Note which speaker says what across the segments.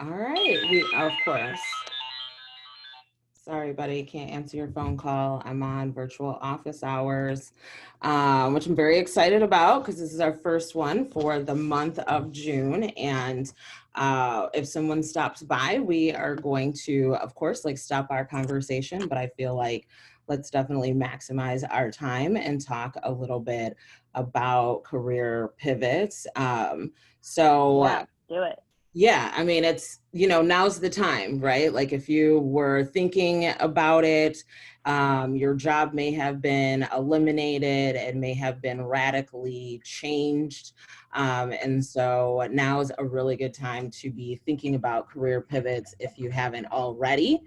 Speaker 1: All right, we of course. Sorry, buddy, can't answer your phone call. I'm on virtual office hours, which I'm very excited about because this is our first one for the month of June. And if someone stops by, we are going to, of course, like stop our conversation. But I feel like let's definitely maximize our time and talk a little bit about career pivots.
Speaker 2: Yeah, do it.
Speaker 1: Yeah, I mean, it's, now's the time, right? Like if you were thinking about it, your job may have been eliminated, it may have been radically changed. And so now is a really good time to be thinking about career pivots if you haven't already,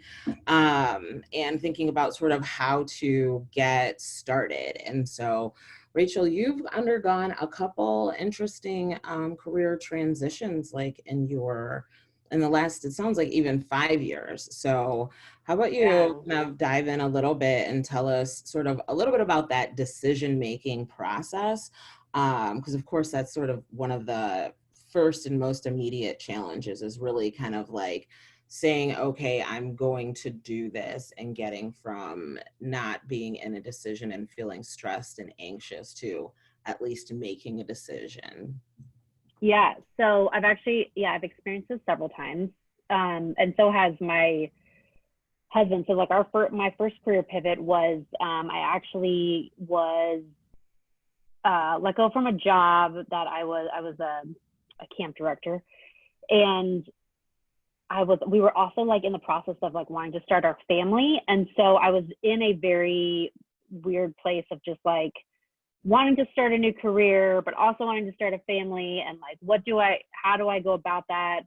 Speaker 1: and thinking about sort of how to get started. And so Rachel, you've undergone a couple interesting career transitions, like in the last, it sounds like even 5 years. So how about
Speaker 2: Yeah.
Speaker 1: you kind of dive in a little bit and tell us sort of a little bit about that decision-making process? Because of course, that's sort of one of the first and most immediate challenges is really kind of like saying, okay, I'm going to do this and getting from not being in a decision and feeling stressed and anxious to at least making a decision.
Speaker 2: Yeah. So I've actually, yeah, I've experienced this several times. And so has my husband. So like my first career pivot was, I actually was let go from a job that I was a camp director, and we were also like in the process of like wanting to start our family. And so I was in a very weird place of just like wanting to start a new career, but also wanting to start a family. And like, how do I go about that?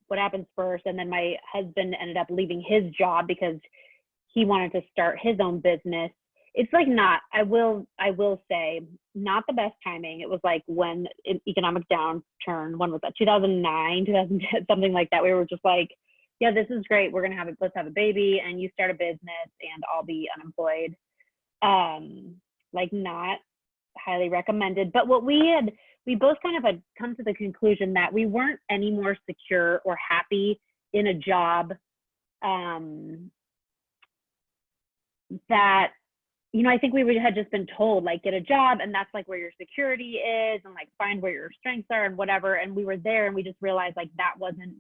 Speaker 2: What happens first? And then my husband ended up leaving his job because he wanted to start his own business. It's like not, I will say, not the best timing. It was like when an economic downturn, when was that? 2009, 2010, something like that. We were just like, yeah, this is great. Let's have a baby and you start a business and I'll be unemployed. Like not highly recommended. But we both kind of had come to the conclusion that we weren't any more secure or happy in a job that, I think we had just been told like get a job and that's like where your security is and like find where your strengths are and whatever. And we were there and we just realized like that wasn't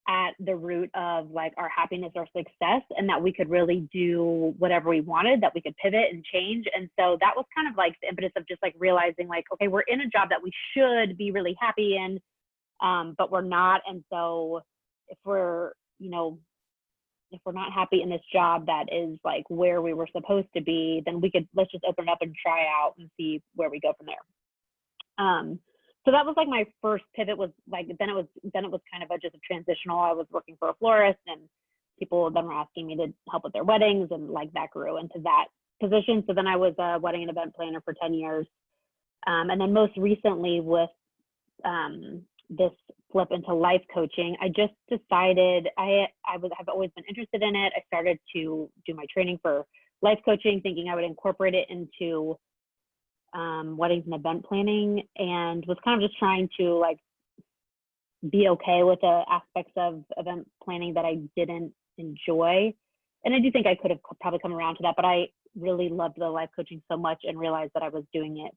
Speaker 2: at the root of like our happiness or success, and that we could really do whatever we wanted, that we could pivot and change. And so that was kind of like the impetus of just like realizing like, okay, we're in a job that we should be really happy in, but we're not. And so if we're not happy in this job that is like where we were supposed to be, then let's just open it up and try out and see where we go from there. So that was like my first pivot. Was like then it was kind of just a transitional. I was working for a florist and people then were asking me to help with their weddings, and like that grew into that position. So then I was a wedding and event planner for 10 years. And then most recently with this flip into life coaching, I just decided have always been interested in it. I started to do my training for life coaching, thinking I would incorporate it into weddings and event planning, and was kind of just trying to like be okay with the aspects of event planning that I didn't enjoy. And I do think I could have probably come around to that, but I really loved the life coaching so much and realized that I was doing it.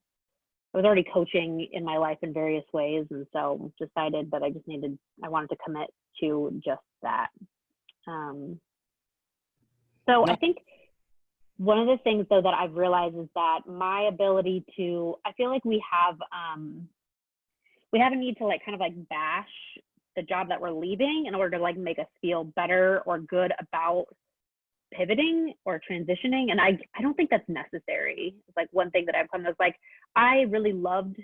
Speaker 2: I was already coaching in my life in various ways, and so decided that I wanted to commit to just that. So I think one of the things though that I've realized is that my ability I feel like we have a need to like kind of like bash the job that we're leaving in order to like make us feel better or good about pivoting or transitioning. And I don't think that's necessary. It's like one thing that I've come to is like, I really loved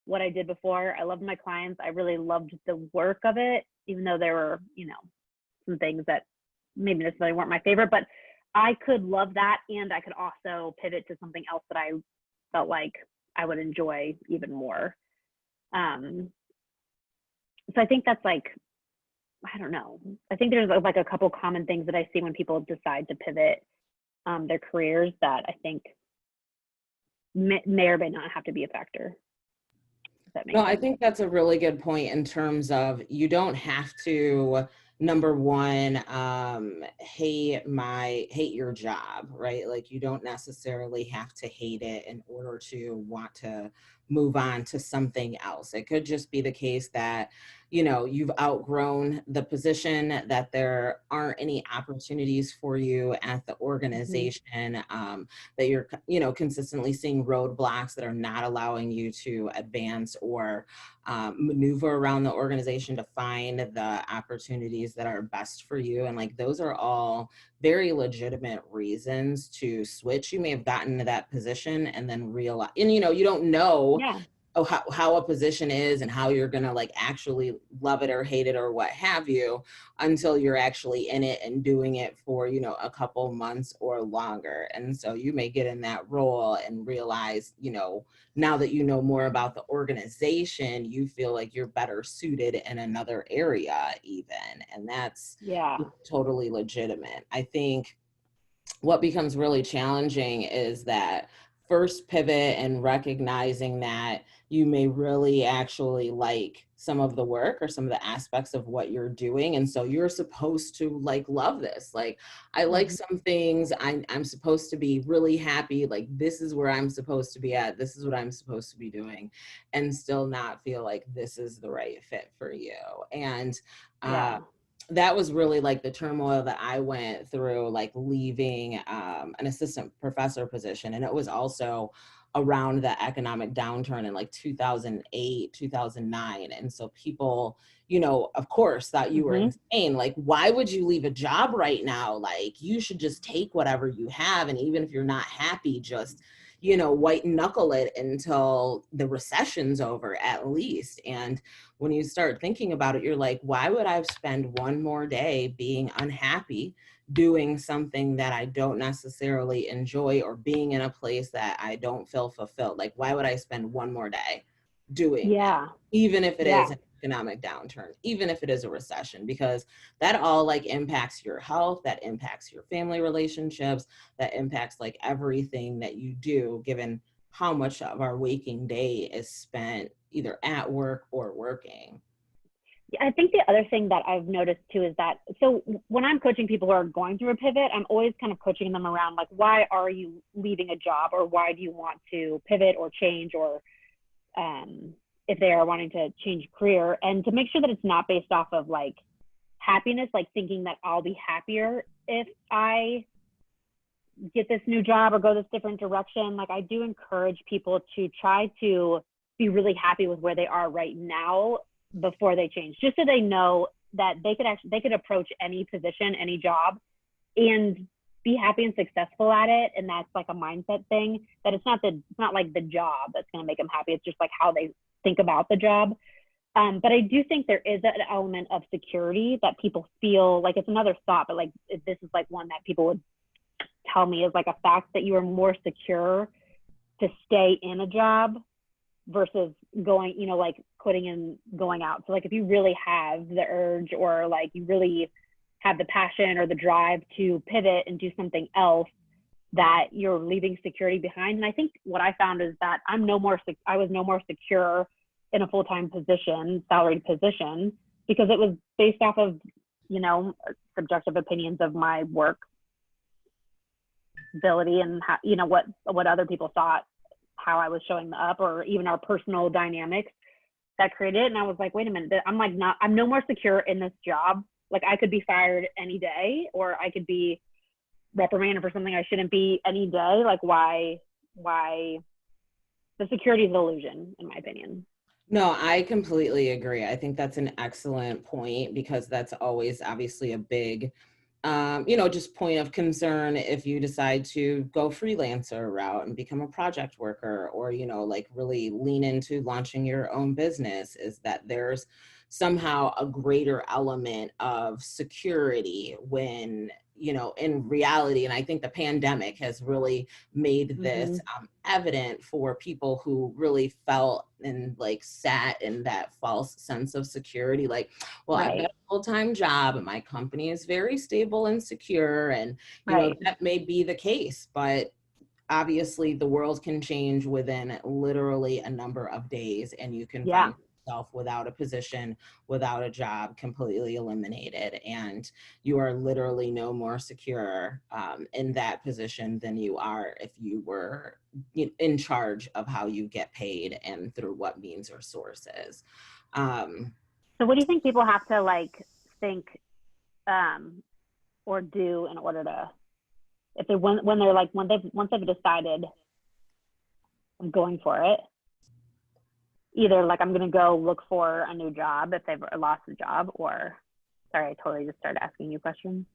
Speaker 2: what I did before. I loved my clients. I really loved the work of it, even though there were, some things that maybe necessarily weren't my favorite, but I could love that. And I could also pivot to something else that I felt like I would enjoy even more. So I think that's like, I don't know. I think there's like a couple common things that I see when people decide to pivot their careers that I think may or may not have to be a factor. that
Speaker 1: No,
Speaker 2: makes
Speaker 1: I
Speaker 2: sense.
Speaker 1: think that's a really good point in terms of you don't have to, number one, hate your job, right? Like you don't necessarily have to hate it in order to want to move on to something else. It could just be the case that, you've outgrown the position, that there aren't any opportunities for you at the
Speaker 2: Mhm.
Speaker 1: organization, that you're, consistently seeing roadblocks that are not allowing you to advance or maneuver around the organization to find the opportunities that are best for you. And like those are all very legitimate reasons to switch. You may have gotten to that position and then realize, and you don't know
Speaker 2: Yeah.
Speaker 1: how a position is and how you're gonna like actually love it or hate it or what have you until you're actually in it and doing it for a couple months or longer. And so you may get in that role and realize now that you know more about the organization, you feel like you're better suited in another area even, and that's
Speaker 2: Yeah.
Speaker 1: totally legitimate. I think what becomes really challenging is that first pivot and recognizing that you may really actually like some of the work or some of the aspects of what you're doing. And so you're supposed to like love this. Like, I like
Speaker 2: Mhm.
Speaker 1: some things. I'm supposed to be really happy. Like, this is where I'm supposed to be at. This is what I'm supposed to be doing, and still not feel like this is the right fit for you. And
Speaker 2: Yeah.
Speaker 1: that was really like the turmoil that I went through, like leaving an assistant professor position. And it was also around the economic downturn in like 2008, 2009. And so people, of course, thought you were
Speaker 2: Mhm.
Speaker 1: insane. Like, why would you leave a job right now? Like, you should just take whatever you have. And even if you're not happy, just, white knuckle it until the recession's over at least. And when you start thinking about it, you're like, why would I spend one more day being unhappy doing something that I don't necessarily enjoy, or being in a place that I don't feel fulfilled? Like, why would I spend one more day doing that,
Speaker 2: Yeah.
Speaker 1: even if it is
Speaker 2: Yeah.
Speaker 1: an economic downturn, even if it is a recession? Because that all like impacts your health, that impacts your family relationships, that impacts like everything that you do, given how much of our waking day is spent either at work or working.
Speaker 2: I think the other thing that I've noticed too is that, so when I'm coaching people who are going through a pivot, I'm always kind of coaching them around like, why are you leaving a job, or why do you want to pivot or change, or um, if they are wanting to change career, and to make sure that it's not based off of like happiness, like thinking that I'll be happier if I get this new job or go this different direction. Like, I do encourage people to try to be really happy with where they are right now before they change, just so they know that they could approach any position, any job, and be happy and successful at it. And that's like a mindset thing, that it's not like the job that's going to make them happy. It's just like how they think about the job. But I do think there is an element of security that people feel like, it's another thought, but like this is like one that people would tell me is like a fact, that you are more secure to stay in a job versus going, like quitting and going out. So like if you really have the urge, or like you really have the passion or the drive to pivot and do something else, that you're leaving security behind. And I think what I found is that I was no more secure in a full-time position, salaried position, because it was based off of, subjective opinions of my work ability, and how, what other people thought, how I was showing up, or even our personal dynamics that created it. And I was like, wait a minute, I'm no more secure in this job. Like, I could be fired any day, or I could be reprimanded for something I shouldn't be any day. Like, why the security is an illusion, in my opinion.
Speaker 1: No, I completely agree. I think that's an excellent point, because that's always obviously a big, just point of concern if you decide to go freelancer route and become a project worker, or, like really lean into launching your own business, is that there's somehow a greater element of security when, in reality. And I think the pandemic has really made this
Speaker 2: Mm-hmm.
Speaker 1: evident for people who really felt and like sat in that false sense of security. Like, well, I've got
Speaker 2: Right.
Speaker 1: a full-time job and my company is very stable and secure. And,
Speaker 2: Right.
Speaker 1: that may be the case, but obviously the world can change within literally a number of days, and you can
Speaker 2: Yeah.
Speaker 1: find yourself without a position, without a job, completely eliminated, and you are literally no more secure in that position than you are if you were in charge of how you get paid and through what means or sources. um,
Speaker 2: So what do you think people have to like think um, or do in order to, if they when they're like when they've once they've decided I'm going for it, either like I'm gonna go look for a new job if they've lost a job, or sorry, I totally just started asking you questions.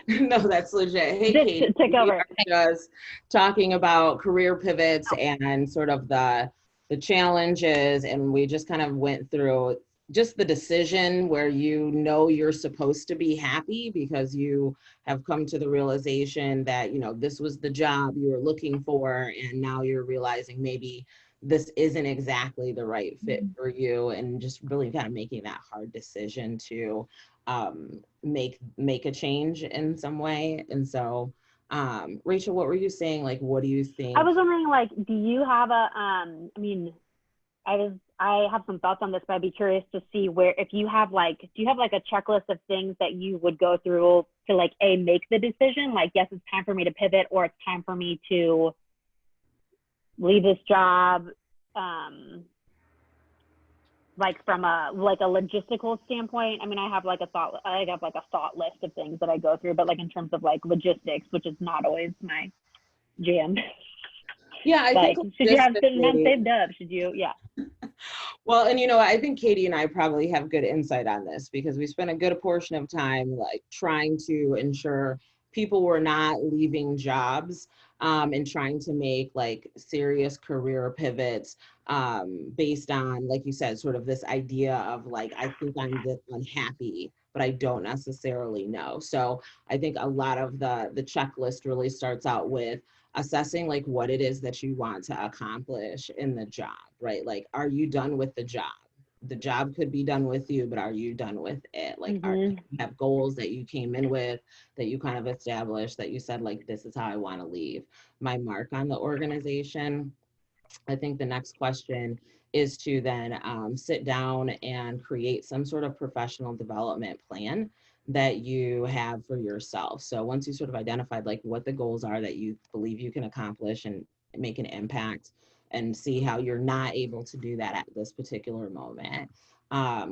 Speaker 1: No, that's legit. Hey,
Speaker 2: Just
Speaker 1: Katie,
Speaker 2: take
Speaker 1: we
Speaker 2: over.
Speaker 1: are just talking about career pivots and sort of the challenges, and we just kind of went through just the decision where you know you're supposed to be happy because you have come to the realization that, you know, this was the job you were looking for, and now you're realizing maybe this isn't exactly the right fit for you, and just really kind of making that hard decision to make a change in some way. And so, Rachel, what were you saying? Like, what do you
Speaker 2: I
Speaker 1: think?
Speaker 2: was wondering, like, do you have a I mean, I have some thoughts on this, but I'd be curious to see where, if you have like, do you have like a checklist of things that you would go through to like make the decision, like, yes, it's time for me to pivot, or it's time for me to leave this job, like from a logistical standpoint. I mean, I have like a thought list of things that I go through, but like in terms of like logistics, which is not always my jam.
Speaker 1: Yeah, I think
Speaker 2: Like, should you have certain amounts
Speaker 1: logistically,
Speaker 2: saved up? Should you? Yeah.
Speaker 1: well, and you know, I think Katie and I probably have good insight on this because we spent a good portion of time like trying to ensure people were not leaving jobs, and trying to make like serious career pivots, based on, like you said, sort of this idea of like, I think I'm this unhappy, but I don't necessarily know. So I think a lot of the checklist really starts out with assessing like what it is that you want to accomplish in the job, right? Like, are you done with the job? The job could be done with you, but are you done with it? Like, do
Speaker 2: Mm-hmm.
Speaker 1: you have goals that you came in with, that you kind of established, that you said, like, this is how I want to leave my mark on the organization? I think the next question is to then sit down and create some sort of professional development plan that you have for yourself. So once you sort of identified like what the goals are that you believe you can accomplish and make an impact, and see how you're not able to do that at this particular moment,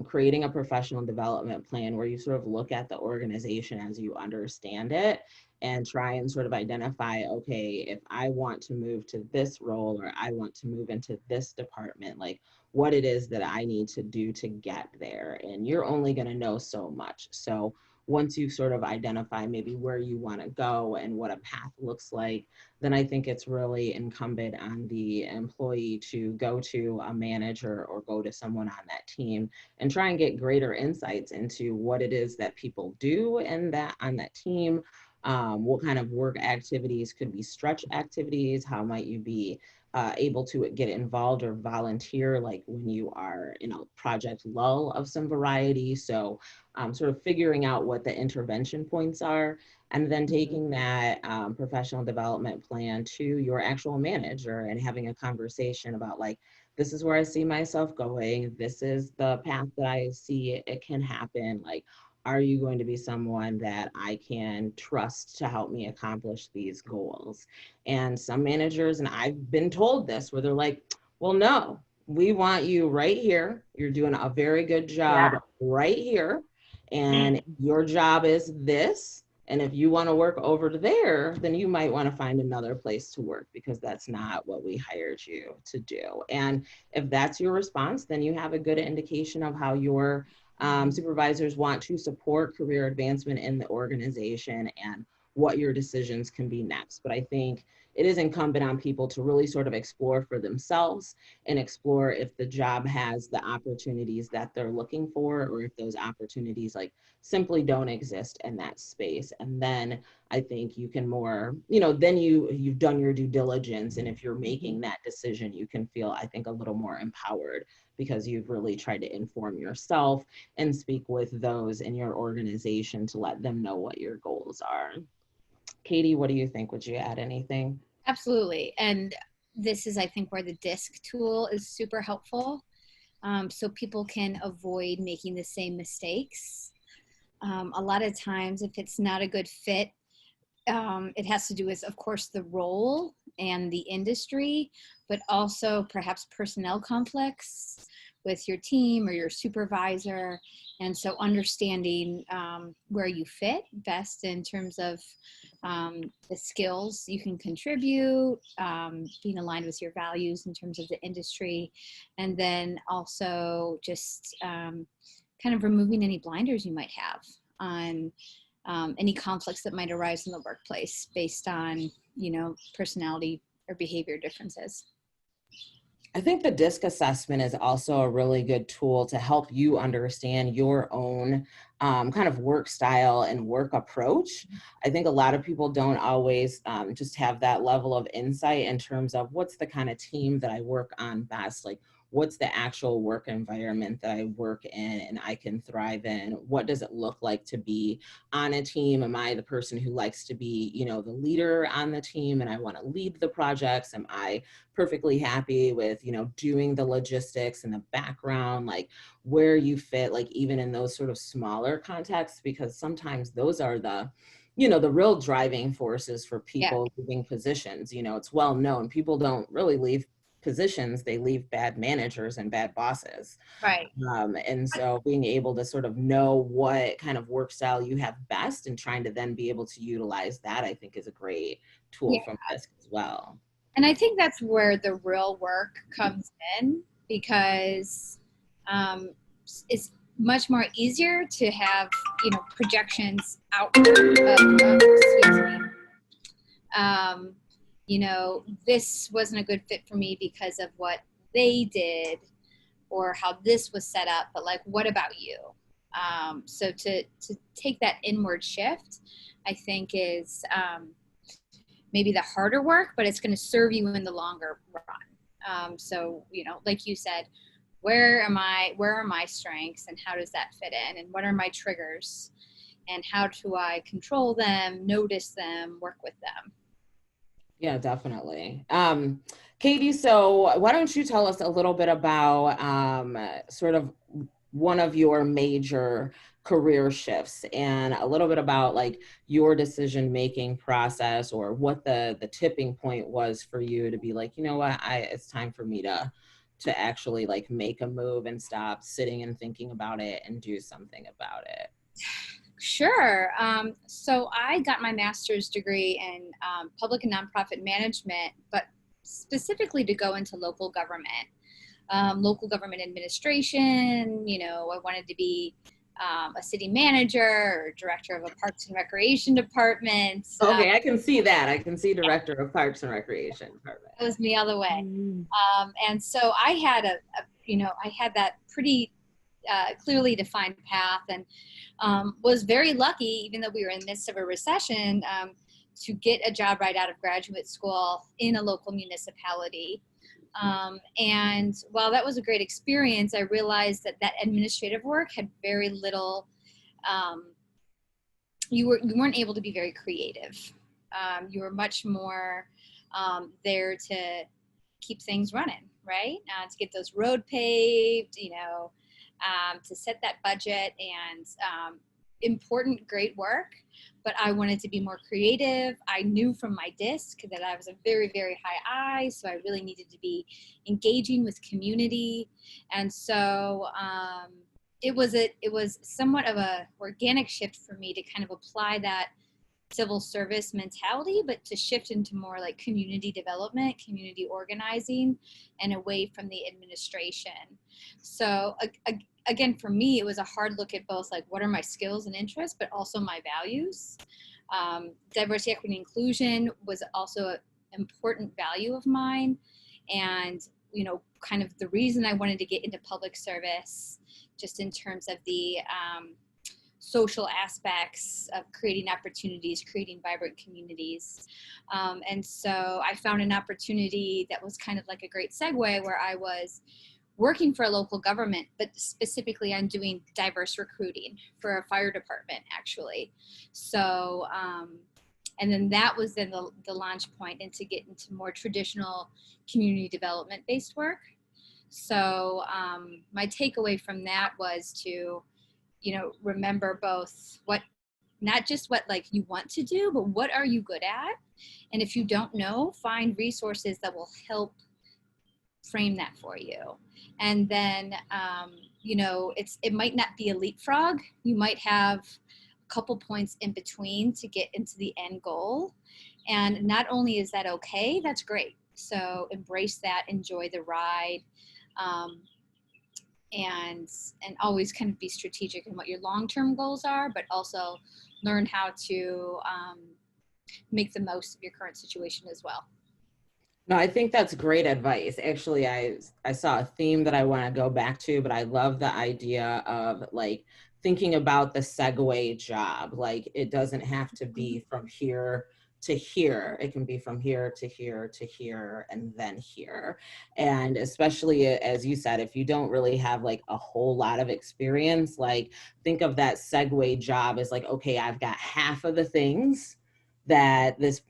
Speaker 1: creating a professional development plan where you sort of look at the organization as you understand it and try and sort of identify, okay, if I want to move to this role or I want to move into this department, like what it is that I need to do to get there. And you're only going to know so much. So once you sort of identify maybe where you want to go and what a path looks like, then I think it's really incumbent on the employee to go to a manager or go to someone on that team and try and get greater insights into what it is that people do and that on that team. What kind of work activities could be stretch activities? How might you be able to get involved or volunteer, like when you are in a project lull of some variety? So sort of figuring out what the intervention points are, and then taking that professional development plan to your actual manager and having a conversation about like, this is where I see myself going. This is the path that I see it can happen. Like, are you going to be someone that I can trust to help me accomplish these goals? And some managers, and I've been told this, where they're like, well, no, we want you right here. You're doing a very good job
Speaker 2: Yeah.
Speaker 1: right here. And your job is this. And if you want to work over to there, then you might want to find another place to work because that's not what we hired you to do. And if that's your response, then you have a good indication of how your supervisors want to support career advancement in the organization and what your decisions can be next. But I think it is incumbent on people to really sort of explore for themselves and explore if the job has the opportunities that they're looking for, or if those opportunities like simply don't exist in that space. And then I think you can more, you know, then you've done your due diligence. And if you're making that decision, you can feel, I think, a little more empowered because you've really tried to inform yourself and speak with those in your organization to let them know what your goals are. Katie, what do you think? Would you add anything?
Speaker 3: Absolutely. And this is, I think, where the DISC tool is super helpful. So people can avoid making the same mistakes. A lot of times, if it's not a good fit, it has to do with, of course, the role and the industry, but also perhaps personnel conflicts with your team or your supervisor. And so understanding where you fit best in terms of the skills you can contribute, being aligned with your values in terms of the industry, and then also just kind of removing any blinders you might have on any conflicts that might arise in the workplace based on, personality or behavior differences.
Speaker 1: I think the DISC assessment is also a really good tool to help you understand your own kind of work style and work approach. I think a lot of people don't always just have that level of insight in terms of what's the kind of team that I work on best, like what's the actual work environment that I work in and I can thrive in? What does it look like to be on a team? Am I the person who likes to be, the leader on the team and I want to lead the projects? Am I perfectly happy with, doing the logistics and the background, like where you fit, like even in those sort of smaller contexts, because sometimes those are the real driving forces for
Speaker 3: Yeah.
Speaker 1: people leaving positions. It's well known. People don't really leave positions, they leave bad managers and bad bosses.
Speaker 3: Right.
Speaker 1: And so being able to sort of know what kind of work style you have best and trying to then be able to utilize that, I think is a great tool
Speaker 3: Yeah.
Speaker 1: from DISC as well.
Speaker 3: And I think that's where the real work comes in, because it's much more easier to have, projections outward of, excuse me, this wasn't a good fit for me because of what they did or how this was set up, but like, what about you? So to take that inward shift, I think is maybe the harder work, but it's going to serve you in the longer run. So, like you said, where are my strengths and how does that fit in? And what are my triggers? And how do I control them, notice them, work with them?
Speaker 1: Yeah, definitely. Katie, so why don't you tell us a little bit about sort of one of your major career shifts and a little bit about like your decision-making process or what the tipping point was for you to be like, you know what, it's time for me to actually like make a move and stop sitting and thinking about it and do something about it.
Speaker 3: Sure. So I got my master's degree in public and nonprofit management, but specifically to go into local government administration. I wanted to be a city manager or director of a Parks and Recreation department.
Speaker 1: Okay, I can see that. I can see director of Parks and Recreation department.
Speaker 3: That was me all the way. And so I had I had that pretty clearly defined path, and was very lucky, even though we were in the midst of a recession, to get a job right out of graduate school in a local municipality. And while that was a great experience, I realized that administrative work had very little, you weren't able to be very creative. You were much more there to keep things running, right? To get those road paved, to set that budget, and important, great work. But I wanted to be more creative. I knew from my DISC that I was a very, very high I, so I really needed to be engaging with community. And so it was somewhat of a organic shift for me to kind of apply that civil service mentality, but to shift into more like community development, community organizing, and away from the administration. So again, for me, it was a hard look at both, like, what are my skills and interests, but also my values. Diversity, equity, and inclusion was also an important value of mine. And, kind of the reason I wanted to get into public service, just in terms of the social aspects of creating opportunities, creating vibrant communities. And so I found an opportunity that was kind of like a great segue, where I was working for a local government, but specifically on doing diverse recruiting for a fire department, actually. So And then that was then the launch point into get into more traditional community development based work. So my takeaway from that was to, remember both what, not just what like you want to do, but what are you good at? And if you don't know, find resources that will help frame that for you. And then, it might not be a leapfrog. You might have a couple points in between to get into the end goal. And not only is that okay, that's great. So embrace that, enjoy the ride, and always kind of be strategic in what your long-term goals are, but also learn how to make the most of your current situation as well.
Speaker 1: No, I think that's great advice. Actually, I saw a theme that I want to go back to, but I love the idea of like thinking about the segue job. Like it doesn't have to be from here to here. It can be from here to here to here and then here. And especially as you said, if you don't really have like a whole lot of experience, like think of that segue job as like, okay, I've got half of the things that this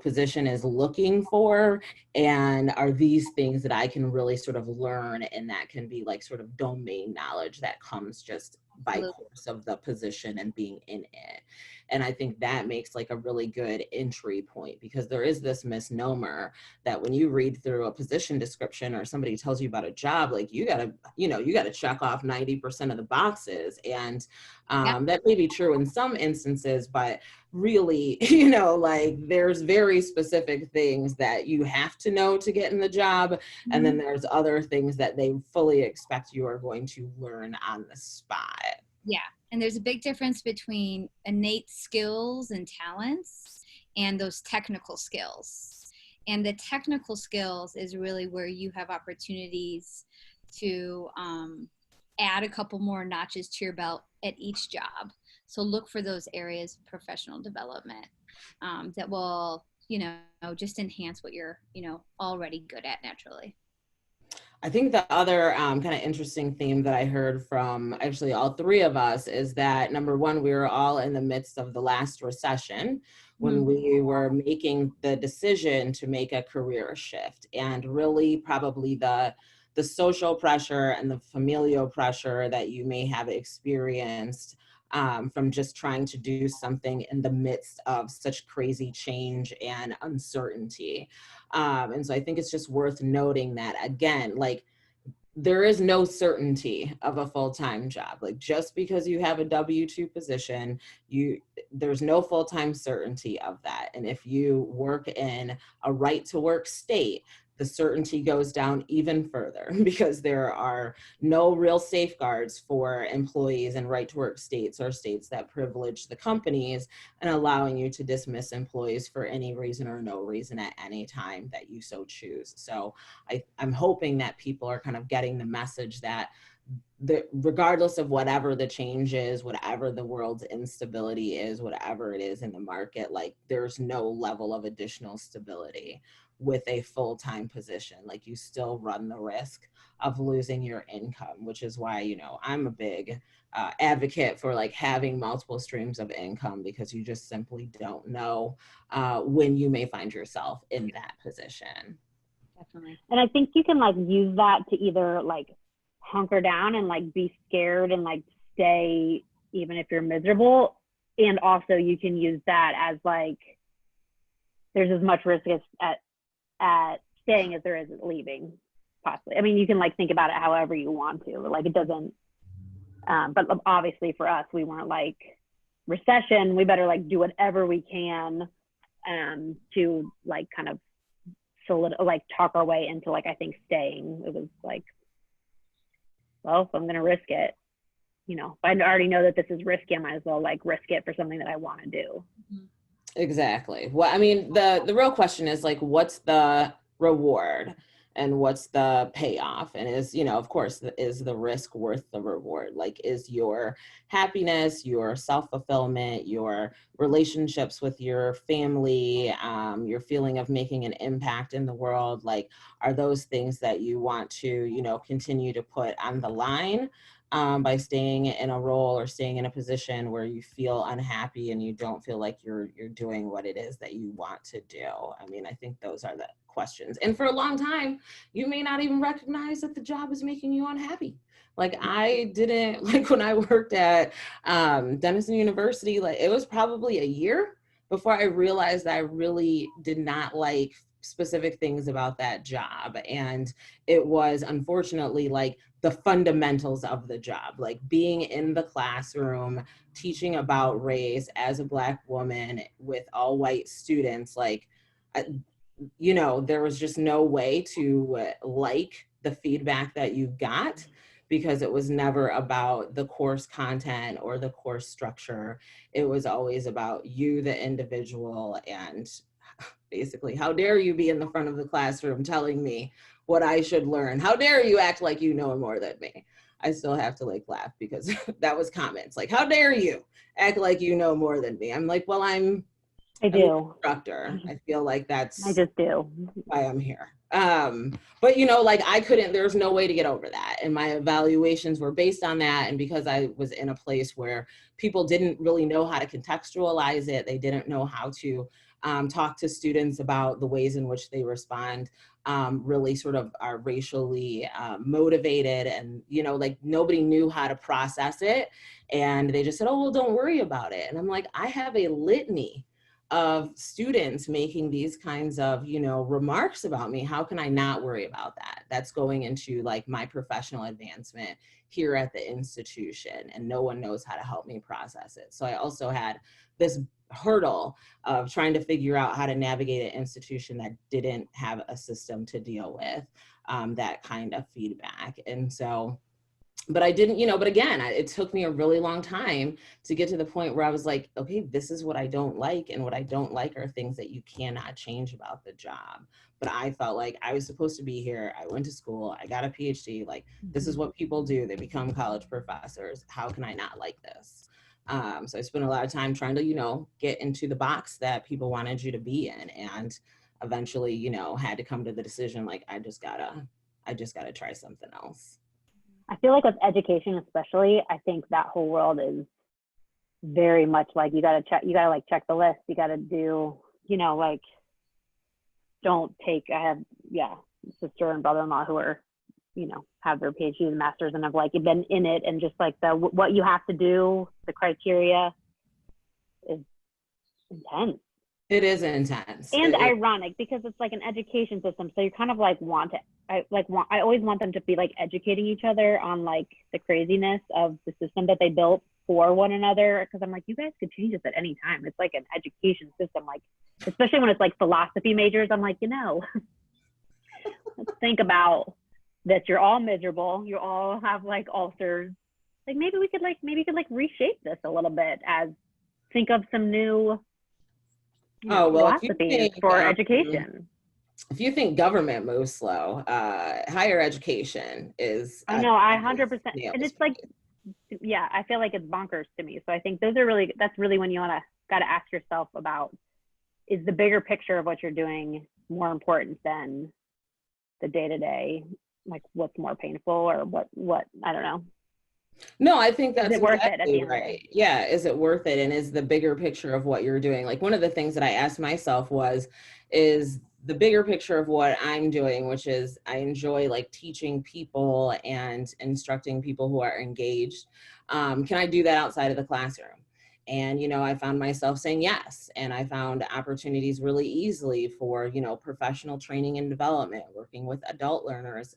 Speaker 1: position is looking for, and are these things that I can really sort of learn, and that can be like sort of domain knowledge that comes just by course of the position and being in it. And I think that makes like a really good entry point, because there is this misnomer that when you read through a position description or somebody tells you about a job, like you gotta check off 90% of the boxes. And that may be true in some instances, but really, like there's very specific things that you have to know to get in the job. And then there's other things that they fully expect you are going to learn on the spot.
Speaker 3: Yeah. And there's a big difference between innate skills and talents and those technical skills. And the technical skills is really where you have opportunities to add a couple more notches to your belt at each job. So look for those areas of professional development that will, just enhance what you're, already good at naturally.
Speaker 1: I think the other kind of interesting theme that I heard from actually all three of us is that, number one, we were all in the midst of the last recession when we were making the decision to make a career shift. And really probably the social pressure and the familial pressure that you may have experienced from just trying to do something in the midst of such crazy change and uncertainty. And so I think it's just worth noting that, again, like there is no certainty of a full-time job. Like just because you have a W-2 position, there's no full-time certainty of that. And if you work in a right-to-work state, the certainty goes down even further, because there are no real safeguards for employees in right-to-work states or states that privilege the companies and allowing you to dismiss employees for any reason or no reason at any time that you so choose. So I'm hoping that people are kind of getting the message that regardless of whatever the change is, whatever the world's instability is, whatever it is in the market, like there's no level of additional stability with a full-time position. Like you still run the risk of losing your income, which is why, I'm a big advocate for like having multiple streams of income, because you just simply don't know when you may find yourself in that position.
Speaker 2: Definitely. And I think you can like use that to either like hunker down and like be scared and like stay even if you're miserable. And also you can use that as like, there's as much risk at staying as there is at leaving, possibly. I mean, you can like think about it however you want to, like it doesn't, but obviously for us, we weren't like recession, we better like do whatever we can to like kind of like talk our way into like, I think staying. It was like, well, if I'm going to risk it, if I already know that this is risky, I might as well like risk it for something that I want to do.
Speaker 1: Exactly. Well, I mean, the real question is like, what's the reward and what's the payoff? And of course, is the risk worth the reward? Like, is your happiness, your self-fulfillment, your relationships with your family, your feeling of making an impact in the world, like, are those things that you want to, continue to put on the line? by staying in a role or staying in a position where you feel unhappy and you don't feel like you're doing what it is that you want to do? I mean, I think those are the questions. And for a long time, you may not even recognize that the job is making you unhappy. Like I didn't, like when I worked at Denison University, like it was probably a year before I realized that I really did not like specific things about that job. And it was unfortunately like the fundamentals of the job, like being in the classroom, teaching about race as a Black woman with all white students. Like, you know, there was just no way to like the feedback that you got, because it was never about the course content or the course structure. It was always about you, the individual, and basically, how dare you be in the front of the classroom telling me what I should learn? How dare you act like you know more than me? I still have to like laugh because that was comments like, how dare you act like you know more than me? I'm like, well, I'm
Speaker 2: I
Speaker 1: an
Speaker 2: do.
Speaker 1: instructor. I feel like
Speaker 2: I
Speaker 1: that's
Speaker 2: just do.
Speaker 1: why I'm here. But you know, like I couldn't, there's no way to get over that. And my evaluations were based on that. And because I was in a place where people didn't really know how to contextualize it, they didn't know how to talk to students about the ways in which they respond, really sort of are racially motivated. And, you know, like nobody knew how to process it. And they just said, oh, well, don't worry about it. And I'm like, I have a litany of students making these kinds of, you know, remarks about me. How can I not worry about that? That's going into like my professional advancement here at the institution, and no one knows how to help me process it. So I also had this hurdle of trying to figure out how to navigate an institution that didn't have a system to deal with that kind of feedback. And so, but I didn't, you know, but again, it took me a really long time to get to the point where I was like, okay, this is what I don't like. And what I don't like are things that you cannot change about the job. But I felt like I was supposed to be here. I went to school, I got a PhD. Like, this is what people do. They become college professors. How can I not like this? So I spent a lot of time trying to, you know, get into the box that people wanted you to be in. And eventually, you know, had to come to the decision, like, I just gotta try something else.
Speaker 2: I feel like with education, especially, I think that whole world is very much like you gotta like check the list. You gotta do, you know, like don't take. I have sister and brother-in-law who are, you know, have their PhDs and masters and have like been in it, and just like the what you have to do, the criteria is intense.
Speaker 1: It is intense.
Speaker 2: And ironic because it's like an education system, so you kind of like I always want them to be like educating each other on like the craziness of the system that they built for one another, because I'm like, you guys could change this at any time. It's like an education system, like especially when it's like philosophy majors. I'm like, you know, let's think about this. You're all miserable, you all have like ulcers, like maybe we could reshape this a little bit, as think of some new philosophies for education.
Speaker 1: If you think government moves slow, higher education is.
Speaker 2: I know, I 100%. And it's like, yeah, I feel like it's bonkers to me. So I think that's really when you got to ask yourself about, is the bigger picture of what you're doing more important than the day-to-day, like what's more painful or what, I don't know.
Speaker 1: No, I think that's
Speaker 2: worth it at the end
Speaker 1: right. Yeah, is it worth it? And is the bigger picture of what you're doing? Like one of the things that I asked myself is the bigger picture of what I'm doing, which is I enjoy like teaching people and instructing people who are engaged. Can I do that outside of the classroom? And, you know, I found myself saying yes. And I found opportunities really easily for, you know, professional training and development, working with adult learners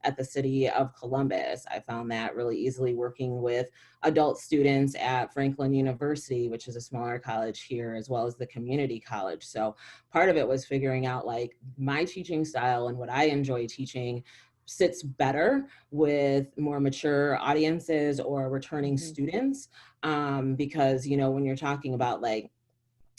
Speaker 1: at the City of Columbus. I found that really easily working with adult students at Franklin University, which is a smaller college here, as well as the community college. So part of it was figuring out like my teaching style and what I enjoy teaching sits better with more mature audiences or returning students, because, you know, when you're talking about like,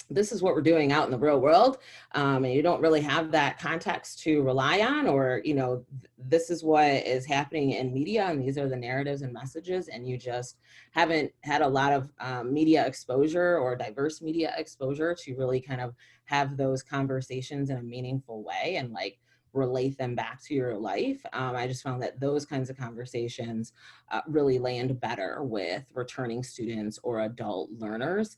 Speaker 1: this is what we're doing out in the real world, and you don't really have that context to rely on, or, you know, this is what is happening in media and these are the narratives and messages, and you just haven't had a lot of media exposure or diverse media exposure to really kind of have those conversations in a meaningful way. And like relate them back to your life. I just found that those kinds of conversations really land better with returning students or adult learners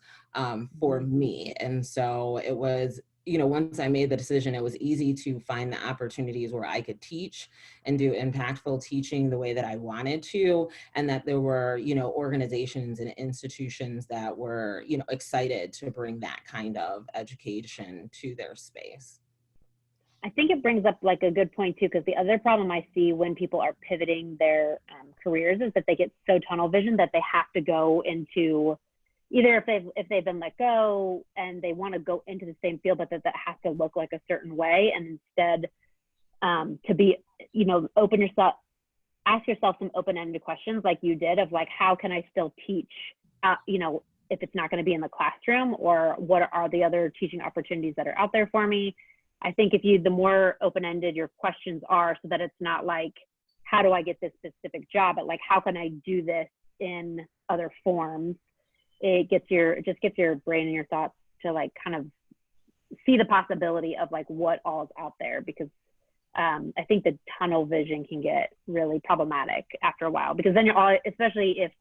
Speaker 1: for me. And so it was, once I made the decision, it was easy to find the opportunities where I could teach and do impactful teaching the way that I wanted to, and that there were, organizations and institutions that were, excited to bring that kind of education to their space.
Speaker 2: I think it brings up like a good point too, because the other problem I see when people are pivoting their careers is that they get so tunnel vision that they have to go into either if they've been let go and they want to go into the same field, but that has to look like a certain way, and instead to be, ask yourself some open-ended questions like you did of like, how can I still teach, if it's not going to be in the classroom, or what are the other teaching opportunities that are out there for me? I think the more open-ended your questions are, so that it's not like, how do I get this specific job, but like, how can I do this in other forms? It just gets your brain and your thoughts to like kind of see the possibility of like what all is out there, because I think the tunnel vision can get really problematic after a while, because then especially if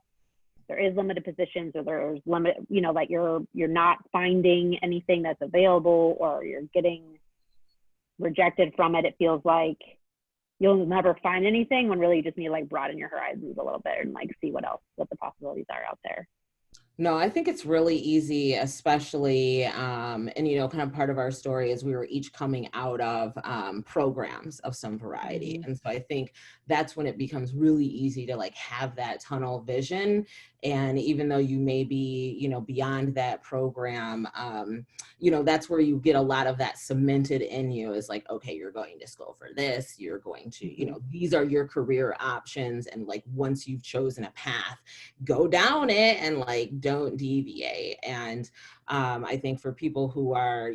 Speaker 2: there is limited positions or there's limited, like you're not finding anything that's available, or you're getting rejected from it. It feels like you'll never find anything, when really you just need to like broaden your horizons a little bit and like see what the possibilities are out there.
Speaker 1: No, I think it's really easy, especially, and kind of part of our story is we were each coming out of programs of some variety. And so I think that's when it becomes really easy to like have that tunnel vision. And even though you may be, beyond that program, that's where you get a lot of that cemented in you, is like, okay, you're going to school for this, you're going to, these are your career options. And like, once you've chosen a path, go down it and like, don't deviate. And I think for people who are,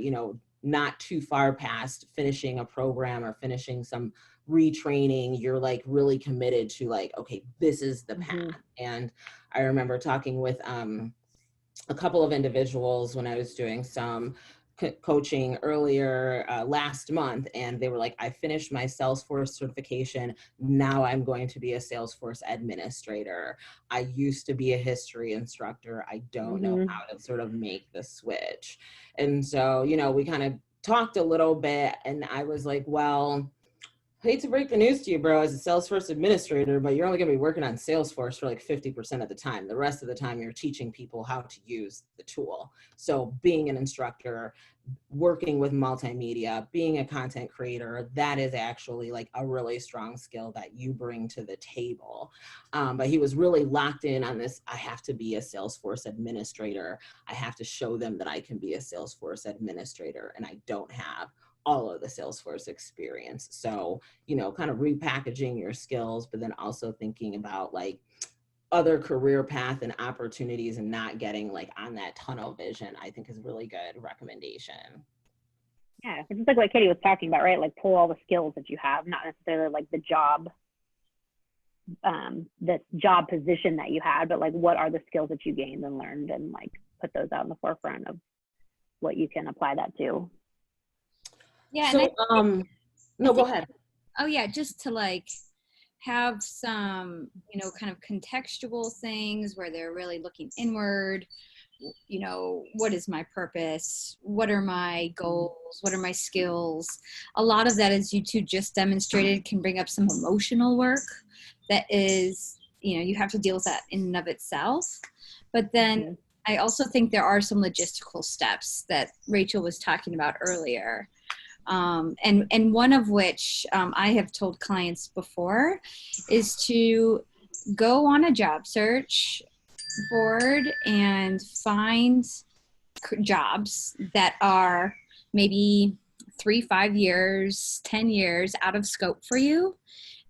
Speaker 1: not too far past finishing a program or finishing some retraining, you're like really committed to like, okay, this is the path. And I remember talking with a couple of individuals when I was doing some coaching earlier last month, and they were like, I finished my Salesforce certification. Now I'm going to be a Salesforce administrator. I used to be a history instructor. I don't know how to sort of make the switch. And so, we kind of talked a little bit, and I was like, well, hate to break the news to you, bro, as a Salesforce administrator, but you're only going to be working on Salesforce for like 50% of the time. The rest of the time, you're teaching people how to use the tool. So being an instructor, working with multimedia, being a content creator, that is actually like a really strong skill that you bring to the table. But he was really locked in on this. I have to be a Salesforce administrator. I have to show them that I can be a Salesforce administrator, and I don't have all of the Salesforce experience. So, kind of repackaging your skills, but then also thinking about like other career path and opportunities, and not getting like on that tunnel vision, I think is a really good recommendation.
Speaker 2: Yeah, it's just like what Katie was talking about, right? Like pull all the skills that you have, not necessarily like the job position that you had, but like what are the skills that you gained and learned, and like put those out in the forefront of what you can apply that to.
Speaker 3: Yeah.
Speaker 1: So, no, go ahead.
Speaker 3: Oh yeah, just to like have some, kind of contextual things where they're really looking inward. What is my purpose? What are my goals? What are my skills? A lot of that, as you two just demonstrated, can bring up some emotional work that is, you have to deal with that in and of itself. But then I also think there are some logistical steps that Rachel was talking about earlier. And one of which I have told clients before is to go on a job search board and find jobs that are maybe 3, 5 years, 10 years out of scope for you,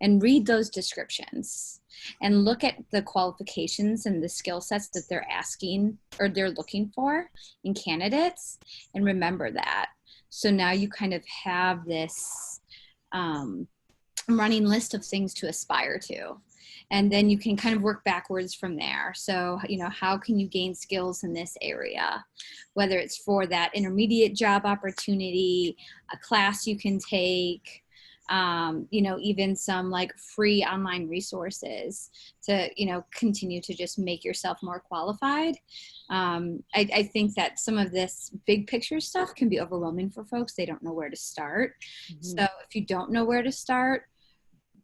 Speaker 3: and read those descriptions and look at the qualifications and the skill sets that they're asking or they're looking for in candidates, and remember that. So now you kind of have this running list of things to aspire to. And then you can kind of work backwards from there. So, how can you gain skills in this area? Whether it's for that intermediate job opportunity, a class you can take, you know, even some like free online resources to, you know, continue to just make yourself more qualified. I think that some of this big picture stuff can be overwhelming for folks. They don't know where to start. So if you don't know where to start,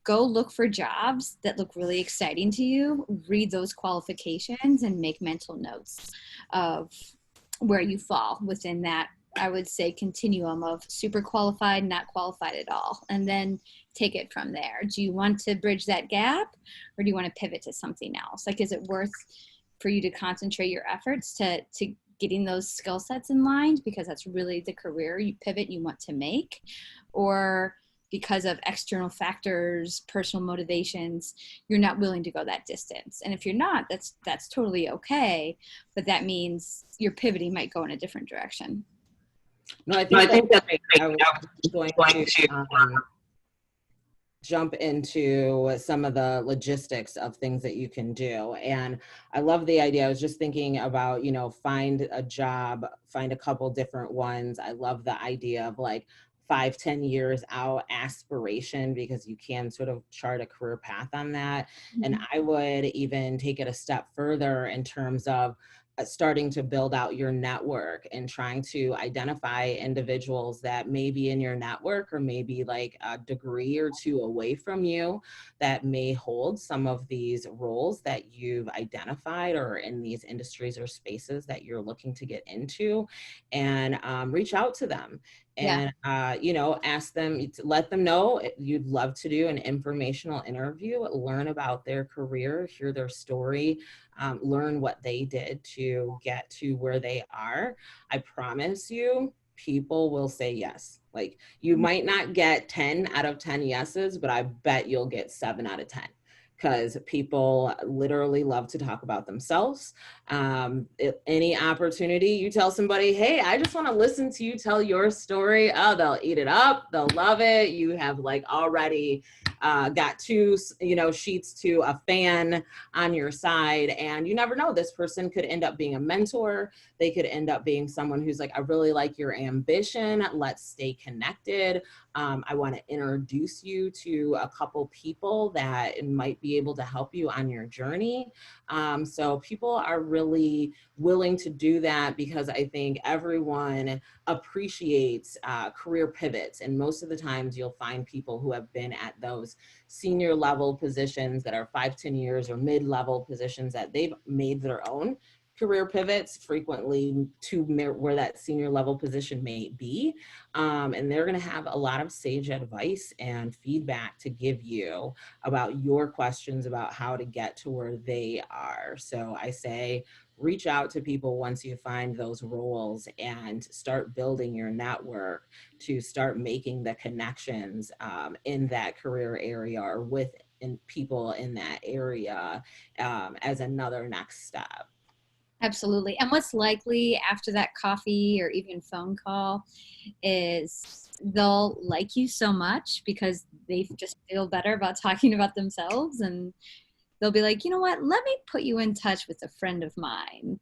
Speaker 3: go look for jobs that look really exciting to you, read those qualifications, and make mental notes of where you fall within that, I would say, continuum of super qualified, not qualified at all, and then take it from there. Do you want to bridge that gap, or do you want to pivot to something else? Like, is it worth for you to concentrate your efforts to getting those skill sets in line, because that's really the career you pivot you want to make? Or because of external factors, personal motivations, you're not willing to go that distance? And if you're not, that's totally okay, but that means your pivoting might go in a different direction.
Speaker 1: No, I
Speaker 4: I
Speaker 1: think
Speaker 4: think
Speaker 1: that's
Speaker 4: that
Speaker 1: great. I was going to jump into some of the logistics of things that you can do. And I love the idea. I was just thinking about, you know, find a job, find a couple different ones. I love the idea of like 5-10 years out aspiration, because you can sort of chart a career path on that. And I would even take it a step further in terms of starting to build out your network and trying to identify individuals that may be in your network or maybe like a degree or two away from you that may hold some of these roles that you've identified, or in these industries or spaces that you're looking to get into, and reach out to them. And, you know, ask them, let them know you'd love to do an informational interview, learn about their career, hear their story, learn what they did to get to where they are. I promise you, people will say yes. Like, you might not get 10 out of 10 yeses, but I bet you'll get 7 out of 10. Because people literally love to talk about themselves. Any opportunity you tell somebody, hey, I just want to listen to you tell your story, oh, they'll eat it up. They'll love it. You have like already got 2, you know, sheets to a fan on your side. And you never know, this person could end up being a mentor. They could end up being someone who's like, I really like your ambition. Let's stay connected. I want to introduce you to a couple people that might be able to help you on your journey. So people are really willing to do that, because I think everyone appreciates career pivots. And most of the times you'll find people who have been at those senior level positions that are 5-10 years, or mid-level positions that they've made their own career pivots frequently to where that senior level position may be. And they're going to have a lot of sage advice and feedback to give you about your questions about how to get to where they are. So I say, reach out to people once you find those roles and start building your network to start making the connections in that career area, or with people in that area as another next step.
Speaker 3: Absolutely. And what's likely after that coffee or even phone call is they'll like you so much because they just feel better about talking about themselves, and they'll be like, you know what, let me put you in touch with a friend of mine.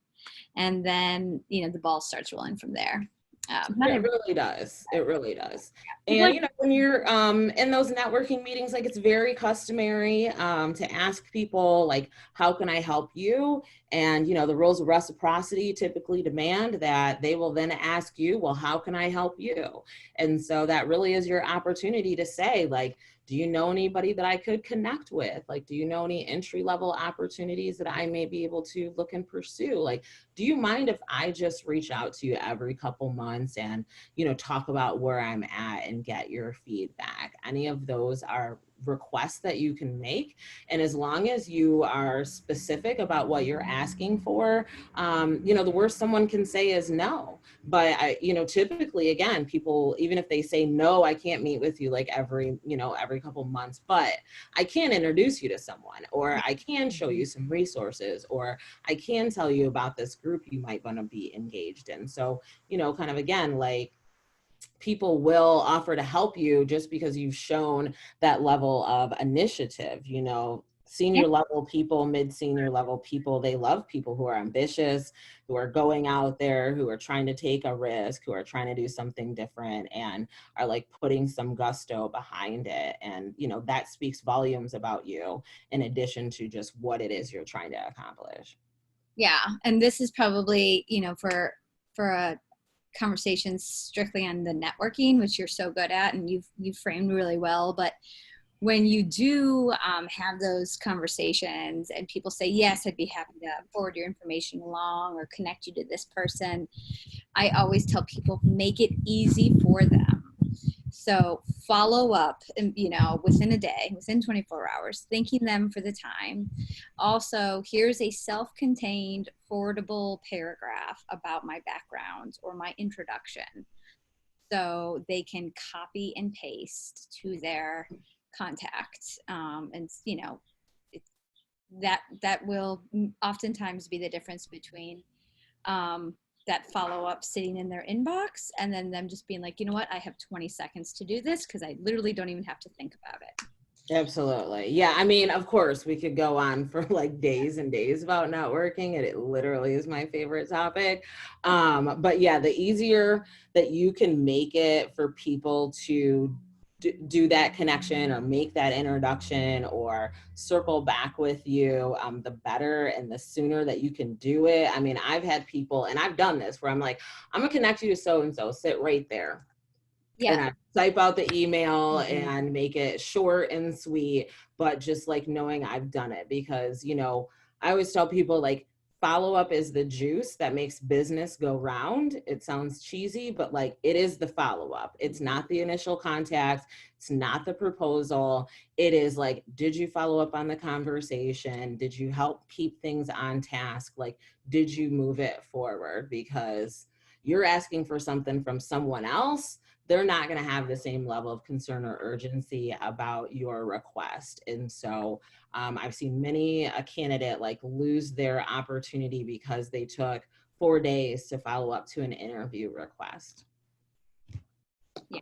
Speaker 3: And then, you know, the ball starts rolling from there.
Speaker 1: It really does. It really does. And, you know, when you're in those networking meetings, like, it's very customary to ask people, like, how can I help you? And, you know, the rules of reciprocity typically demand that they will then ask you, well, how can I help you? And so that really is your opportunity to say, like, do you know anybody that I could connect with? Like, do you know any entry-level opportunities that I may be able to look and pursue? Like, do you mind if I just reach out to you every couple months and, you know, talk about where I'm at and get your feedback? Any of those are requests that you can make. And as long as you are specific about what you're asking for, you know, the worst someone can say is no. But you know, typically, again, people, even if they say no, I can't meet with you like every couple months, but I can introduce you to someone, or I can show you some resources, or I can tell you about this group you might want to be engaged in. So, you know, kind of, again, like, people will offer to help you just because you've shown that level of initiative. You know, senior level people, mid-senior level people, they love people who are ambitious, who are going out there, who are trying to take a risk, who are trying to do something different and are like putting some gusto behind it. And, you know, that speaks volumes about you in addition to just what it is you're trying to accomplish.
Speaker 3: Yeah. And this is probably, you know, for a conversation strictly on the networking, which you're so good at and you've framed really well. But when you do have those conversations and people say, yes, I'd be happy to forward your information along or connect you to this person, I always tell people, make it easy for them. So follow up, you know, within a day, within 24 hours, thanking them for the time. Also, here's a self-contained forwardable paragraph about my background or my introduction. So they can copy and paste to their contact. And, you know, that will oftentimes be the difference between that follow-up sitting in their inbox and then them just being like, you know what, I have 20 seconds to do this because I literally don't even have to think about it.
Speaker 1: Absolutely. Yeah. I mean, of course, we could go on for like days and days about networking, and it literally is my favorite topic. But yeah, the easier that you can make it for people to do that connection or make that introduction or circle back with you, the better and the sooner that you can do it. I mean, I've had people, and I've done this, where I'm like, I'm gonna connect you to so-and-so, sit right there.
Speaker 3: Yeah.
Speaker 1: And I type out the email and make it short and sweet, but just like knowing I've done it, because, you know, I always tell people like, follow up is the juice that makes business go round. It sounds cheesy, but like it is the follow up. It's not the initial contact. It's not the proposal. It is like, did you follow up on the conversation? Did you help keep things on task? Like, did you move it forward? Because you're asking for something from someone else, they're not going to have the same level of concern or urgency about your request. And so I've seen many a candidate like lose their opportunity because they took 4 days to follow up to an interview request.
Speaker 2: Yeah.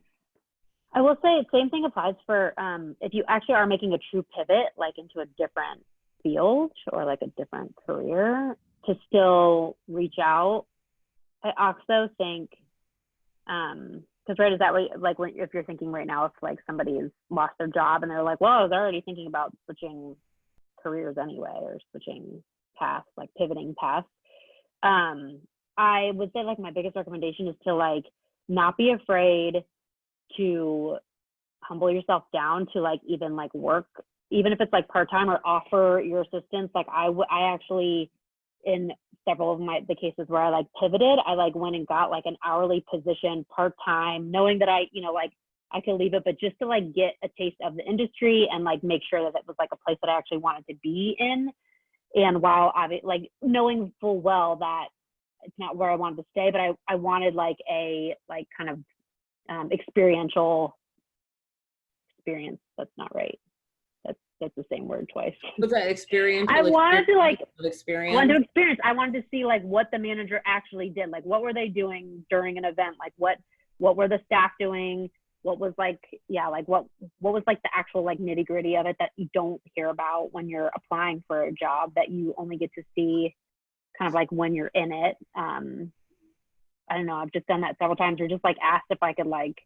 Speaker 2: I will say same thing applies for if you actually are making a true pivot, like into a different field or like a different career, to still reach out. I also think, because right, is that like if you're thinking right now, if like somebody's lost their job and they're like, well, I was already thinking about switching careers anyway, or switching paths, like pivoting paths. I would say like my biggest recommendation is to like not be afraid to humble yourself down to like even like work, even if it's like part-time, or offer your assistance. Like I actually, in several of the cases where I like pivoted, I like went and got like an hourly position part-time, knowing that I, you know, like I could leave it, but just to like get a taste of the industry and like make sure that it was like a place that I actually wanted to be in. And while like knowing full well that it's not where I wanted to stay, but I wanted like a like kind of experiential experience. That's not right. That's the same word twice.
Speaker 1: What's that, experiential?
Speaker 2: I wanted to like
Speaker 1: experience.
Speaker 2: I wanted to experience. I wanted to see like what the manager actually did. Like what were they doing during an event? Like what were the staff doing? What was like, yeah, like what was like the actual like nitty gritty of it that you don't hear about when you're applying for a job, that you only get to see kind of like when you're in it. I don't know. I've just done that several times, or just like asked if I could like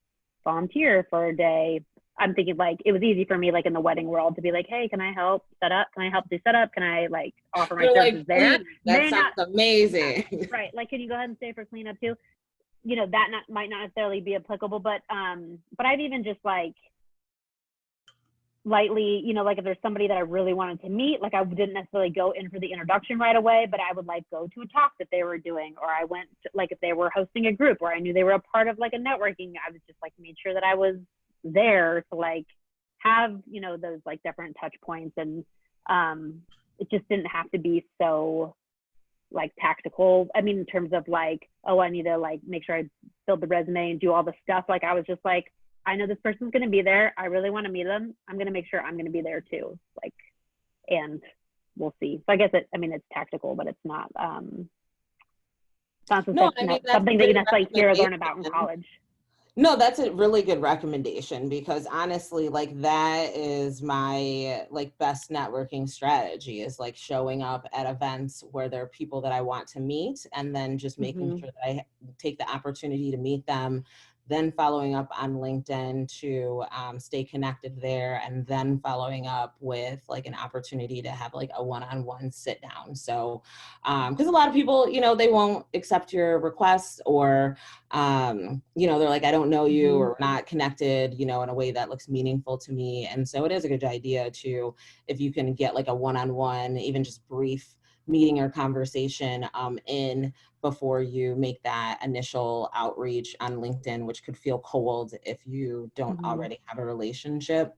Speaker 2: volunteer for a day. I'm thinking like it was easy for me, like in the wedding world, to be like, hey, can I help set up? Can I help do setup? Can I like offer my services
Speaker 1: like,
Speaker 2: there?
Speaker 1: That sounds amazing.
Speaker 2: Right. Like, can you go ahead and stay for cleanup too? You know, that might not necessarily be applicable, but I've even just like lightly, you know, like if there's somebody that I really wanted to meet, like I didn't necessarily go in for the introduction right away, but I would like go to a talk that they were doing, or I went to, like if they were hosting a group or I knew they were a part of like a networking, I was just like made sure that I was there to like have, you know, those like different touch points. And it just didn't have to be so like tactical. I mean, in terms of like, oh, I need to like make sure I build the resume and do all the stuff. Like I was just like, I know this person's going to be there. I really want to meet them. I'm going to make sure I'm going to be there too. Like, and we'll see. So I guess it's tactical, but it's not, something that you necessarily hear or learn about in college.
Speaker 1: No, that's a really good recommendation because honestly, like that is my like best networking strategy is like showing up at events where there are people that I want to meet and then just making
Speaker 2: Mm-hmm.
Speaker 1: sure that I take the opportunity to meet them, then following up on LinkedIn to stay connected there, and then following up with like an opportunity to have like a one-on-one sit down. So, because a lot of people, you know, they won't accept your requests or you know, they're like, I don't know you
Speaker 2: Mm-hmm.
Speaker 1: or we're not connected, you know, in a way that looks meaningful to me. And so it is a good idea to, if you can get like a one-on-one, even just brief meeting or conversation in before you make that initial outreach on LinkedIn, which could feel cold if you don't
Speaker 2: Mm-hmm.
Speaker 1: already have a relationship.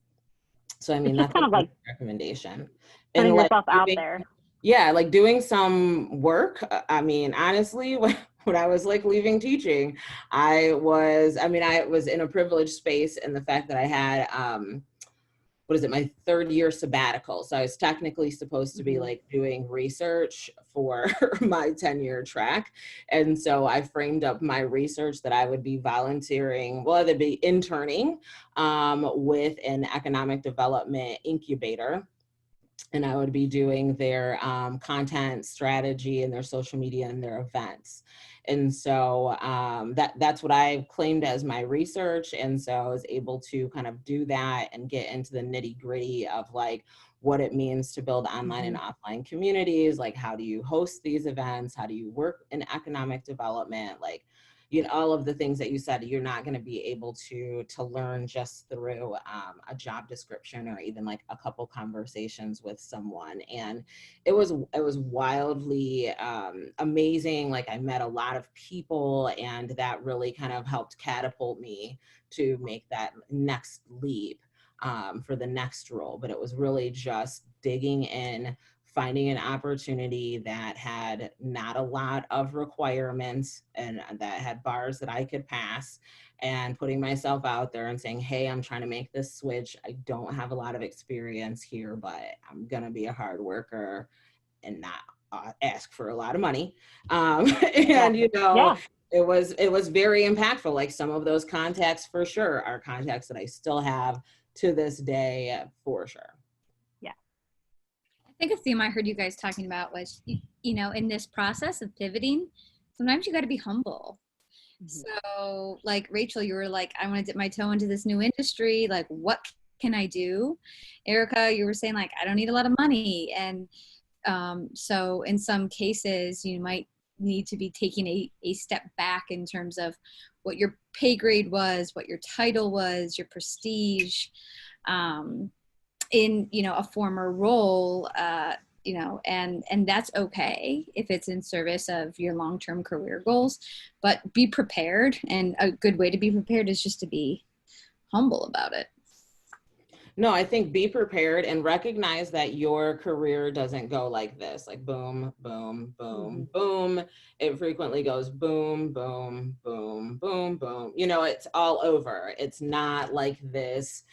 Speaker 1: So, I mean,
Speaker 2: It's just
Speaker 1: that's a
Speaker 2: kind of
Speaker 1: great
Speaker 2: like
Speaker 1: recommendation. And
Speaker 2: putting
Speaker 1: like
Speaker 2: yourself out
Speaker 1: doing,
Speaker 2: there.
Speaker 1: yeah, like doing some work. I mean, honestly, when I was like leaving teaching, I mean, I was in a privileged space in the fact that I had, what is it, my third year sabbatical. So I was technically supposed to be
Speaker 2: Mm-hmm.
Speaker 1: like doing research for my 10-year track. And so I framed up my research that I would be volunteering, well, they'd be interning with an economic development incubator, and I would be doing their content strategy and their social media and their events. And so that's what I claimed as my research. And so I was able to kind of do that and get into the nitty gritty of like what it means to build online
Speaker 2: Mm-hmm.
Speaker 1: and offline communities. Like, how do you host these events? How do you work in economic development? Like, you know, all of the things that you said, you're not going to be able to learn just through a job description or even like a couple conversations with someone. And it was wildly amazing. Like, I met a lot of people, and that really kind of helped catapult me to make that next leap for the next role. But it was really just digging in, finding an opportunity that had not a lot of requirements and that had bars that I could pass, and putting myself out there and saying, hey, I'm trying to make this switch. I don't have a lot of experience here, but I'm going to be a hard worker and not ask for a lot of money.
Speaker 2: Yeah.
Speaker 1: And, you know,
Speaker 2: Yeah.
Speaker 1: it was very impactful. Like, some of those contacts for sure are contacts that I still have to this day, for sure.
Speaker 2: Yeah.
Speaker 3: I think a theme I heard you guys talking about was, you know, in this process of pivoting, sometimes you got to be humble.
Speaker 2: Mm-hmm.
Speaker 3: So, like Rachel, you were like, I want to dip my toe into this new industry. Like, what can I do? Erika, you were saying, like, I don't need a lot of money. And so, in some cases, you might need to be taking a step back in terms of what your pay grade was, what your title was, your prestige. Um, in a former role, and that's okay if it's in service of your long-term career goals, but be prepared, and a good way to be prepared is just to be humble about it.
Speaker 1: No, I think be prepared and recognize that your career doesn't go like this, like boom, boom,
Speaker 2: Mm-hmm.
Speaker 1: boom, boom. It frequently goes boom, boom, boom, boom, boom. You know, it's all over. It's not like this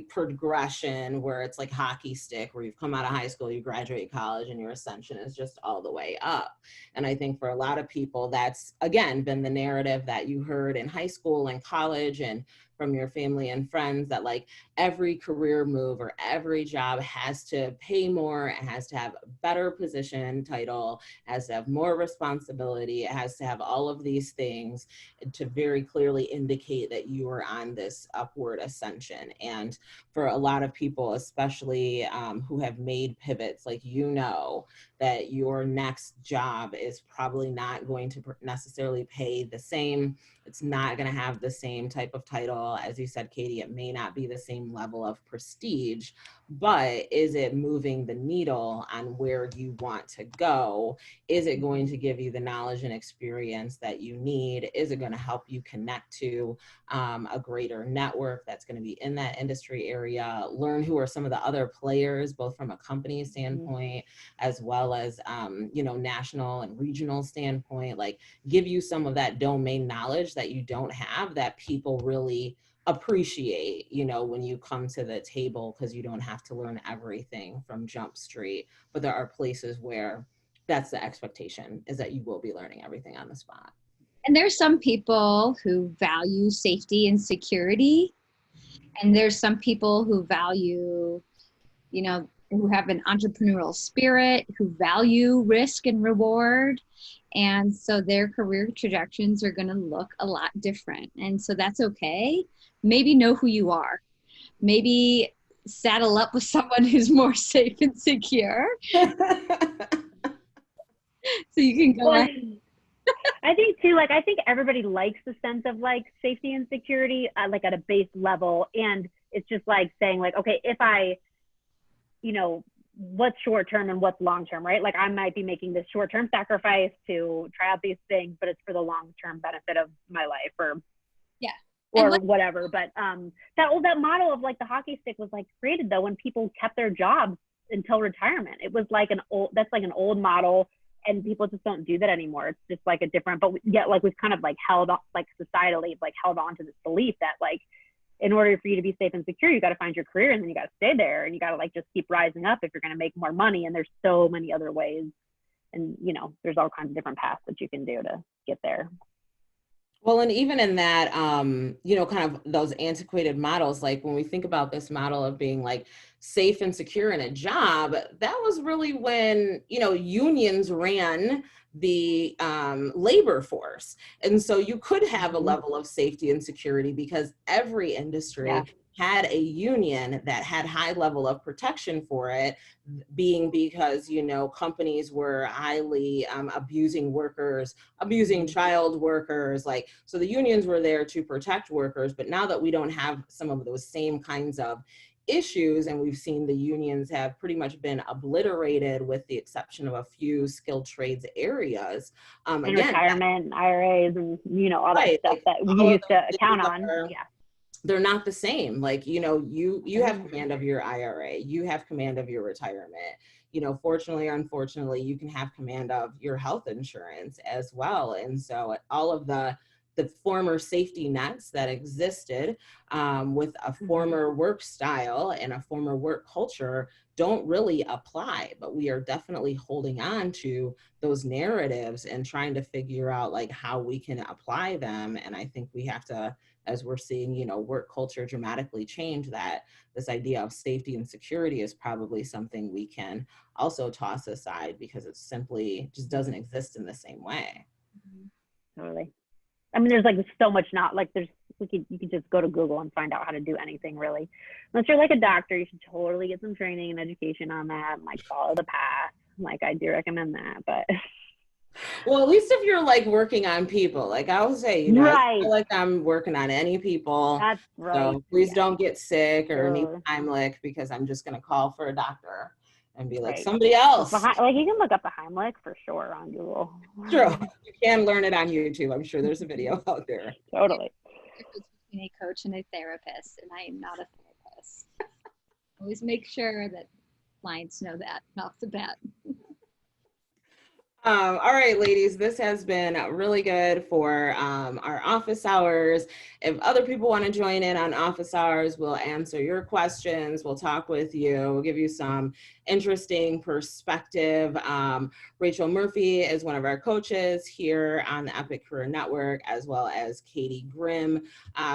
Speaker 1: progression where it's like hockey stick, where you've come out of high school, you graduate college, and your ascension is just all the way up. And I think for a lot of people, that's again been the narrative that you heard in high school and college and from your family and friends, that like every career move or every job has to pay more, it has to have a better position title, has to have more responsibility, it has to have all of these things to very clearly indicate that you are on this upward ascension. And for a lot of people, especially who have made pivots, like, you know, that your next job is probably not going to necessarily pay the same. It's not going to have the same type of title. As you said, Katie, it may not be the same level of prestige, but is it moving the needle on where you want to go? Is it going to give you the knowledge and experience that you need? Is it going to help you connect to a greater network that's going to be in that industry area? Learn who are some of the other players, both from a company standpoint as well as national and regional standpoint. Like, give you some of that domain knowledge that you don't have, that people really appreciate, when you come to the table, because you don't have to learn everything from Jump Street. But there are places where that's the expectation, is that you will be learning everything on the spot.
Speaker 3: And there's some people who value safety and security, and there's some people who value, you know, who have an entrepreneurial spirit, who value risk and reward. And so their career trajectories are going to look a lot different. And so that's okay. Maybe know who you are. Maybe saddle up with someone who's more safe and secure so you can go ahead.
Speaker 2: I think too, like, I think everybody likes the sense of like safety and security, like at a base level. And it's just like saying like, okay, if I, you know, what's short term and what's long term, right? Like I might be making this short term sacrifice to try out these things, but it's for the long term benefit of my life, or whatever. But that model of like the hockey stick was like created though when people kept their jobs until retirement. It was like an old model, and people just don't do that anymore. It's just like a different, but yet like we've kind of like held on, like societally like held on to this belief that like in order for you to be safe and secure, you got to find your career, and then you got to stay there, and you got to like just keep rising up if you're going to make more money. And there's so many other ways, and you know, there's all kinds of different paths that you can do to get there.
Speaker 1: Well, and even in that, you know, kind of those antiquated models, like when we think about this model of being like safe and secure in a job, that was really when, you know, unions ran the labor force. And so you could have a level of safety and security because every industry had a union that had high level of protection for it, being because, you know, companies were highly abusing workers, abusing child workers, like, so the unions were there to protect workers. But now that we don't have some of those same kinds of issues, and we've seen the unions have pretty much been obliterated with the exception of a few skilled trades areas.
Speaker 2: And again, retirement, IRAs, and, you know, all that stuff
Speaker 1: like,
Speaker 2: that we used to count on.
Speaker 1: They're not the same. Like, you know, you have command of your IRA, you have command of your retirement. You know, fortunately or unfortunately, you can have command of your health insurance as well. And so all of the former safety nets that existed with a former work style and a former work culture don't really apply, but we are definitely holding on to those narratives and trying to figure out like how we can apply them. And I think we have to, as we're seeing, you know, work culture dramatically change, that this idea of safety and security is probably something we can also toss aside because it simply just doesn't exist in the same way.
Speaker 2: Totally. I mean, there's like so much not like you could just go to Google and find out how to do anything really. Unless you're like a doctor, you should totally get some training and education on that and like follow the path. Like I do recommend that, but.
Speaker 1: Well, at least if you're like working on people, like I would say, you know, I feel like I'm working on any people.
Speaker 2: That's right.
Speaker 1: So please don't get sick or need Heimlich, because I'm just going to call for a doctor and be like somebody else.
Speaker 2: Like you can look up the Heimlich for sure on Google.
Speaker 1: True. You can learn it on YouTube. I'm sure there's a video out there.
Speaker 2: Totally.
Speaker 3: It's between a coach and a therapist, and I am not a therapist. Always make sure that clients know that off the bat.
Speaker 1: All right, ladies, this has been really good for our office hours. If other people want to join in on office hours, we'll answer your questions. We'll talk with you. We'll give you some interesting perspective. Rachel Murphy is one of our coaches here on the EPiC Career Network, as well as Katie Grimm.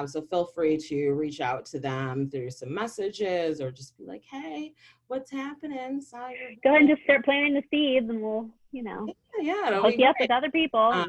Speaker 1: So feel free to reach out to them through some messages or just be like, hey, what's happening?
Speaker 2: Go ahead and just start planting the seeds, and we'll, you know, hook you up with other people.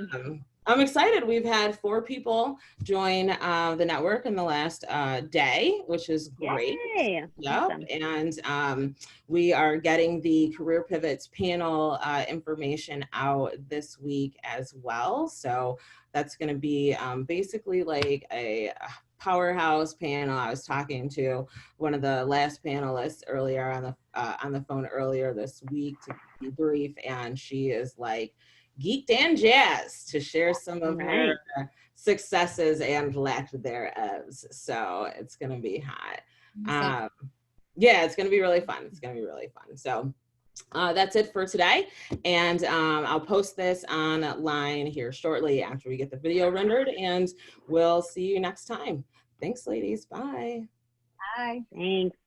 Speaker 1: I'm excited. We've had 4 people join the network in the last day, which is great.
Speaker 2: Yay.
Speaker 1: Yep. Awesome. And we are getting the Career Pivots panel information out this week as well. So that's going to be basically like a powerhouse panel. I was talking to one of the last panelists earlier on the phone earlier this week to debrief, and she is like geeked and jazzed to share some of her successes and lack thereof. So it's going to be hot. Yeah, it's going to be really fun. It's going to be really fun. So that's it for today. And I'll post this online here shortly after we get the video rendered, and we'll see you next time. Thanks, ladies. Bye.
Speaker 3: Bye.
Speaker 2: Thanks.